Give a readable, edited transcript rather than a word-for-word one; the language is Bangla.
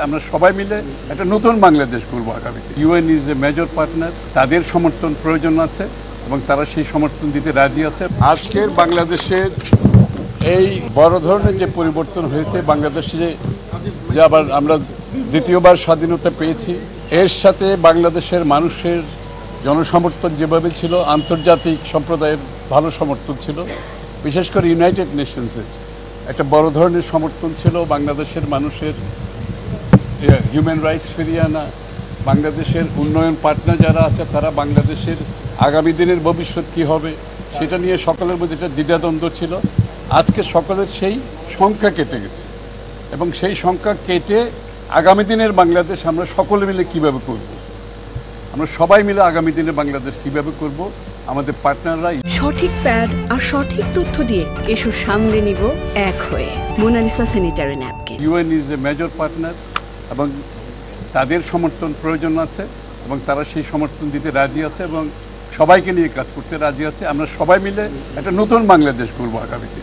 আমরা সবাই মিলে একটা নতুন বাংলাদেশ করব আগামীতে। UN is a major partner, তাদের সমর্থন প্রয়োজন আছে এবং তারা সেই সমর্থন দিতে রাজি আছে। আজকের বাংলাদেশের এই বড় ধরনের যে পরিবর্তন হয়েছে, বাংলাদেশে যে আবার আমরা দ্বিতীয়বার স্বাধীনতা পেয়েছি, এর সাথে বাংলাদেশের মানুষের জনসমর্থন যেভাবে ছিল, আন্তর্জাতিক সম্প্রদায়ের ভালো সমর্থন ছিল, বিশেষ করে ইউনাইটেড নেশনসের একটা বড় ধরনের সমর্থন ছিল। বাংলাদেশের মানুষের হিউম্যান রাইটস ফিরিয়ে আনা, বাংলাদেশের উন্নয়ন পার্টনার যারা আছে তারা বাংলাদেশের আগামী দিনের ভবিষ্যৎ কী হবে সেটা নিয়ে সকলের মধ্যে একটা দ্বিধাদ্বন্দ্ব ছিল। আজকে সকলের সেই সংখ্যা কেটে গেছে এবং সেই সংখ্যা কেটে আগামী দিনের বাংলাদেশ আমরা সকলে মিলে কীভাবে করব, আমরা সবাই মিলে আগামী দিনে বাংলাদেশ কীভাবে করব, আমাদের পার্টনাররা সঠিক প্যাড আর সঠিক তথ্য দিয়ে কেশু সামলে নিব এক হয়ে। Monalisa sanitary napkin. UN is a major partner এবং তাদের সমর্থন প্রয়োজন আছে এবং তারা সেই সমর্থন দিতে রাজি আছে এবং সবাইকে নিয়ে কাজ করতে রাজি আছে। আমরা সবাই মিলে একটা নতুন বাংলাদেশ করব আগামীতে।